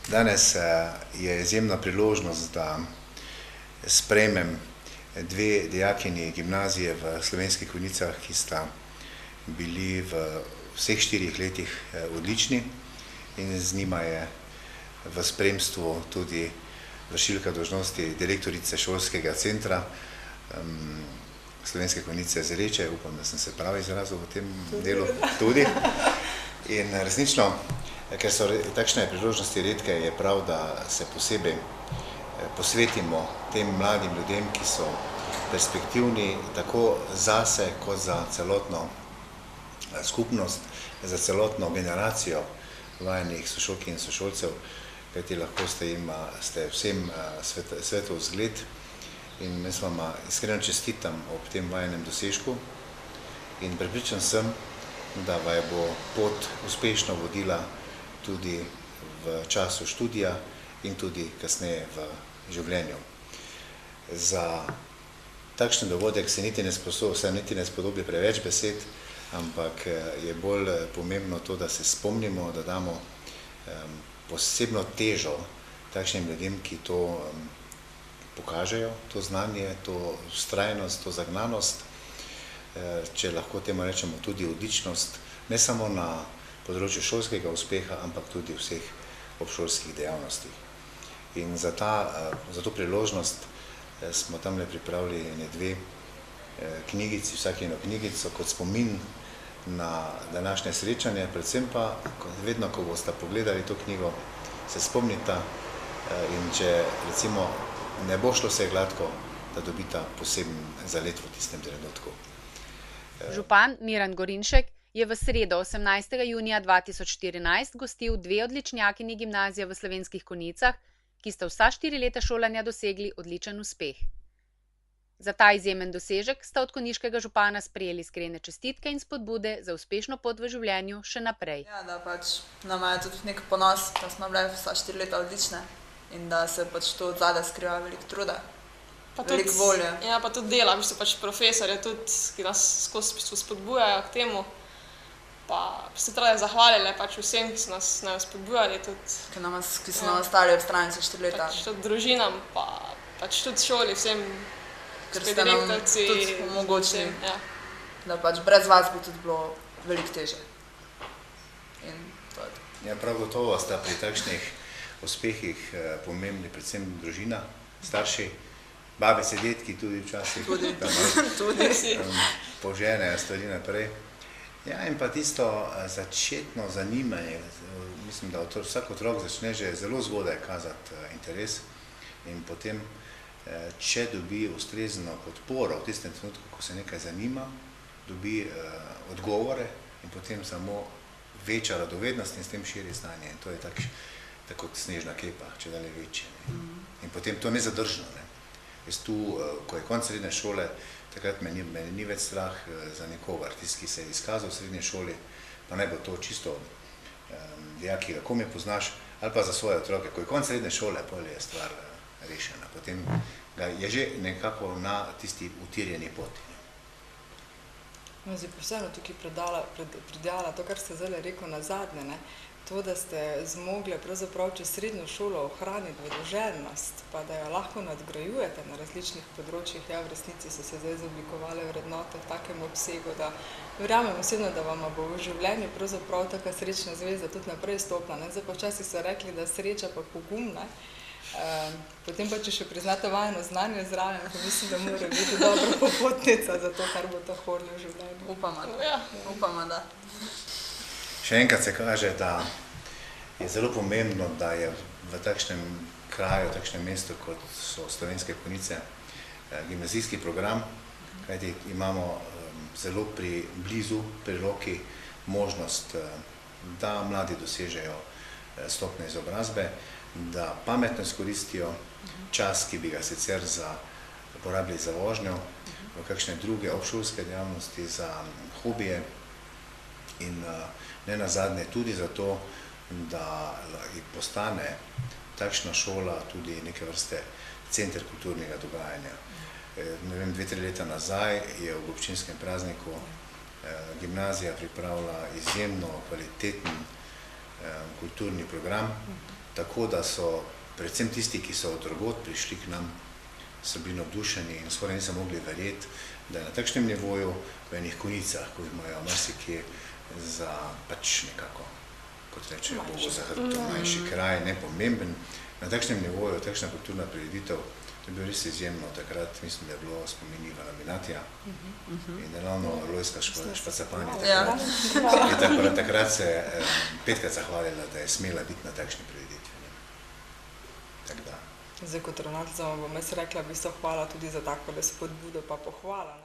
Danes je izjemna priložnost, da sprejmem dve dijakinji gimnazije v Slovenskih Konjicah, ki sta bili v vseh 4 letih odlični, in z njima je v spremstvu tudi vršilka dolžnosti direktorice šolskega centra Slovenske Konjice Zreče. Upam, da sem se prav izrazil v tem delu tudi. In resnično, ker so takšne priložnosti redke, je prav, da se posebej posvetimo tem mladim ljudem, ki so perspektivni tako zase kot za celotno skupnost, za celotno generacijo vajenih sošolk in sošolcev, kajti lahko ste vsem svetov zgled. In jaz vama iskreno čestitam ob tem vajenem dosežku in prepričan sem, da vaju bo pot uspešno vodila tudi v času študija in tudi kasneje v življenju. Za takšen dogodek se niti ne spodobi preveč besed, ampak je bolj pomembno to, da se spomnimo, da damo posebno težo takšnim ljudem, ki to pokažejo, to znanje, to vztrajnost, to zagnanost, če lahko temu rečemo tudi odličnost, ne samo na področju šolskega uspeha, ampak tudi vseh obšolskih dejavnostih. In za to priložnost smo tamle pripravili 2 knjigici, vsak eno knjigico, kot spomin na današnje srečanje, predvsem pa vedno, ko boste pogledali to knjigo, se spomnita, in če recimo ne bo šlo vse gladko, da dobita poseben zalet v tistem trenutku. Župan Miran Gorinšek je v sredo 18. junija 2014 gostil 2 odličnjakinji gimnazije v Slovenskih Konjicah, ki sta vsa 4 leta šolanja dosegli odličen uspeh. Za ta izjemen dosežek sta od konjiškega župana sprejeli iskrene čestitke in spodbude za uspešno pot v življenju še naprej. Ja, da nama je tudi nek ponos, da smo bile vsa 4 leta odlične in da se tu od zadaj skriva veliko truda, veliko volje. Ja, pa tudi dela, profesorje tudi, ki nas skozi spodbujajo k temu. Pa se tudi zahvalile vsem, ki so nas spodbujali tudi. Ki so nam ostali ob strani za 4 leta. Tudi družinam, pa tudi šoli, vsem, ker ste nam tudi omogočili, da brez vas bi tudi bilo veliko težje. In to je to. Ja, prav gotovo sta pri takšnih uspehih pomembni predvsem družina, starši, babice, dedki tudi včasih, poženejo stvari naprej. Ja, in pa tisto začetno zanimanje, mislim, da vsak otrok začne že zelo zgodaj kazati interes in potem, če dobi ustrezno podporo v tistem trenutku, ko se nekaj zanima, dobi odgovore in potem samo večja radovednost in s tem širi znanje. In to je tako kot snežna kepa, če dalje večje. In potem to nezadržno. Jaz tu, ko je konec srednje šole, takrat me ni več strah za nekogar, tisti, ki se je izkazal v srednji šoli, pa naj bo to čisto dijak, ki ga komaj poznaš, ali pa za svoje otroke. Ko je konec srednje šole, potem je stvar rešena. Potem je že nekako na tisti utirjeni poti. Zdaj pa vseeno tukaj pridala to, kar ste zdaj rekel nazadnje, to, da ste zmogli pravzaprav čez srednjo šolo ohraniti vedoželjnost, pa da jo lahko nadgrajujete na različnih področjih. Ja, v resnici so se zdaj izoblikovale vrednote v takem obsegu, da verjamem osebno, da vama bo v življenju pravzaprav taka srečna zvezda tudi naprej stopila. Zdaj pa včasih so rekli, da sreča pa pogum, potem pa, če še priznate vajeno znanje zraven, pa mislim, da mora biti dobra popotnica za to, kar bo to hodilo v življenju. Upamo, da. Še enkrat se kaže, da je zelo pomembno, da je v takšnem kraju, takšnem mestu, kot so Slovenske Konjice, gimnazijski program, kajti imamo zelo blizu, pri roki možnost, da mladi dosežejo stopnjo izobrazbe, da pametno izkoristijo čas, ki bi ga sicer porabili za vožnjo, v kakšne druge obšolske dejavnosti, za hobije in ne nazadnje tudi zato, da postane takšna šola tudi neke vrste center kulturnega dogajanja. 2-3 leta nazaj je v občinskem prazniku gimnazija pripravila izjemno kvaliteten kulturni program, tako da so predvsem tisti, ki so od drugod prišli k nam, so bili navdušeni in skoraj niso mogli verjeti, da je na takšnem nivoju v enih Konicah, ko imajo marsikje za pač nekako, kot rečejo, Bogu za hrbtom, manjši kraj, nepomemben, na takšnem nivoju, takšna kulturna prireditev, to je bilo res izjemno. Takrat mislim, da je bilo spomeniva laminatija in ravno Lojska Špacapani takrat se 5-krat zahvalila, da je smela biti na takšni prireditvi. Tako da. Zdaj, kot ravnateljica bom jaz rekla, v bistvu hvala tudi za tako spodbudo pa pohvala.